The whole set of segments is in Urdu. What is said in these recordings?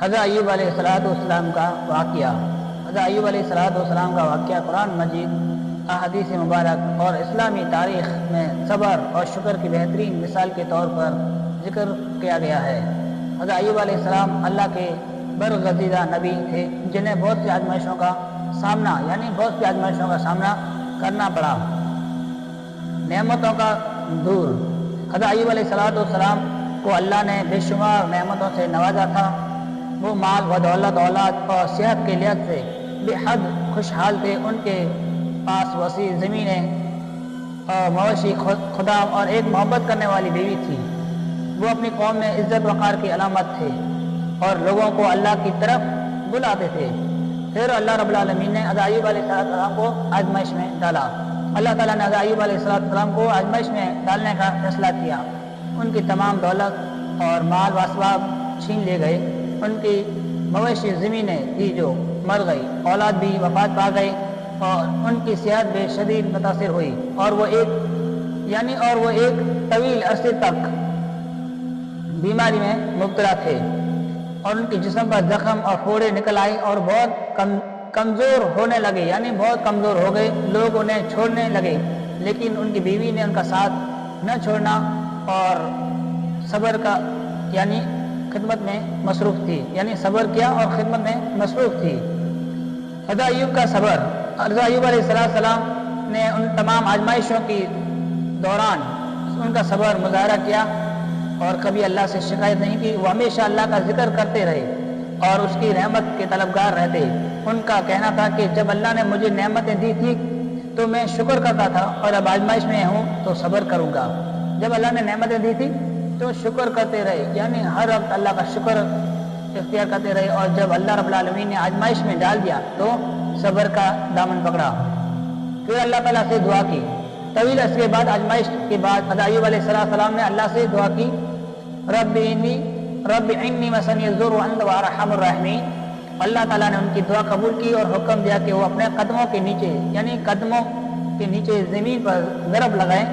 حضرت ایوب علیہ السلام کا واقعہ قرآن مجید، احادیث مبارک اور اسلامی تاریخ میں صبر اور شکر کی بہترین مثال کے طور پر ذکر کیا گیا ہے۔ حضرت ایوب علیہ السلام اللہ کے برگزیدہ نبی تھے جنہیں بہت سی آزمائشوں کا سامنا کرنا پڑا۔ نعمتوں کا دور، حضرت ایوب علیہ السلام کو اللہ نے بے شمار نعمتوں سے نوازا تھا۔ وہ مال و دولت، اولاد اور صحت کے لحاظ سے بے حد خوشحال تھے۔ ان کے پاس وسیع زمینیں اور مویشی خدام اور ایک محبت کرنے والی بیوی تھی۔ وہ اپنی قوم میں عزت وقار کی علامت تھے اور لوگوں کو اللہ کی طرف بلاتے تھے۔ پھر اللہ رب العالمین نے حضرت ایوب علیہ السلام کو آزمائش میں ڈالا۔ اللہ تعالیٰ نے حضرت ایوب علیہ السلام کو آزمائش میں ڈالنے کا فیصلہ کیا۔ ان کی تمام دولت اور مال و اسباب چھین لیے گئے۔ ان کی مویشی زمینیں تھی جو مر گئی، اولاد بھی وفات پا گئی اور ان کی صحت بھی شدید متاثر ہوئی، اور وہ ایک طویل عرصے تک بیماری میں مبتلا تھے، اور ان کے جسم پر زخم اور پھوڑے نکل آئے اور بہت کمزور ہونے لگے، بہت کمزور ہو گئے۔ لوگ انہیں چھوڑنے لگے، لیکن ان کی بیوی نے ان کا ساتھ نہ چھوڑنا اور صبر کا خدمت میں مصروف تھی، صبر کیا اور خدمت میں مصروف تھی۔ حضرت ایوب کا صبر، حضرت ایوب علیہ السلام نے ان تمام آزمائشوں کی دوران ان کا صبر مظاہرہ کیا اور کبھی اللہ سے شکایت نہیں کی۔ وہ ہمیشہ اللہ کا ذکر کرتے رہے اور اس کی رحمت کے طلبگار رہتے۔ ان کا کہنا تھا کہ جب اللہ نے مجھے نعمتیں دی تھی تو میں شکر کرتا تھا، اور اب آزمائش میں ہوں تو صبر کروں گا۔ جب اللہ نے نعمتیں دی تھی تو شکر کرتے رہے، ہر وقت اللہ کا شکر اختیار کرتے رہے، اور جب اللہ رب العالمین نے آزمائش میں ڈال دیا تو صبر کا دامن پکڑا۔ پھر اللہ تعالیٰ سے دعا کی۔ طویل عرصے کے بعد، آزمائش کے بعد، حضرت ایوب علیہ السلام نے اللہ سے دعا کی، رب انی مسنی الضر وانت ارحم الراحمین۔ اللہ تعالیٰ نے ان کی دعا قبول کی اور حکم دیا کہ وہ اپنے قدموں کے نیچے زمین پر ضرب لگائیں۔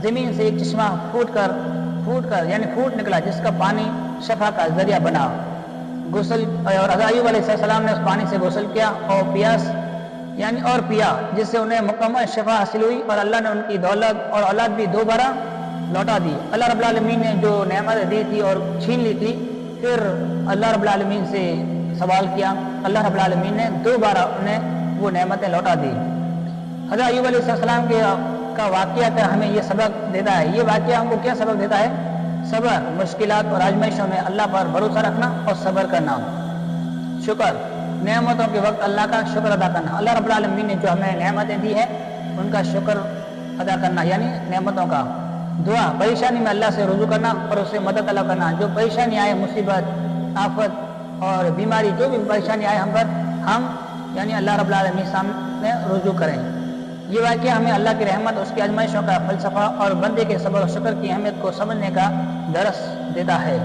زمین سے ایک چشمہ پھوٹ نکلا جس کا پانی شفا کا ذریعہ بنا۔ غسل، اور حضرت ایوب علیہ السلام نے اس پانی سے غسل کیا اور پیا، جس سے انہیں مکمل شفا حاصل ہوئی، اور اللہ نے ان کی دولت اور اولاد بھی دوبارہ لوٹا دی۔ اللہ رب العالمین نے جو نعمت دی تھی اور چھین لی تھی، پھر اللہ رب العالمین سے سوال کیا، اللہ رب العالمین نے دوبارہ انہیں وہ نعمتیں لوٹا دی۔ حضرت ایوب علیہ السلام کا واقعہ ہمیں یہ سبق دیتا ہے۔ یہ واقعہ ہم کو کیا سبق دیتا ہے؟ صبر، مشکلات اور آزمائشوں میں اللہ پر بھروسہ رکھنا اور صبر کرنا۔ شکر، نعمتوں کے وقت اللہ کا شکر ادا کرنا۔ اللہ رب العالمین نے جو ہمیں نعمتیں دی ہیں ان کا شکر ادا کرنا، نعمتوں کا۔ دعا، پریشانی میں اللہ سے رجوع کرنا اور اس سے مدد طلب کرنا۔ جو پریشانی آئے، مصیبت، آفت اور بیماری، جو بھی پریشانی آئے ہم پر، ہم اللہ رب العالمین سامنے رجوع کریں۔ یہ واقعہ ہمیں اللہ کی رحمت، اس کی آزمائشوں کا فلسفہ اور بندے کے صبر و شکر کی اہمیت کو سمجھنے کا درس دیتا ہے۔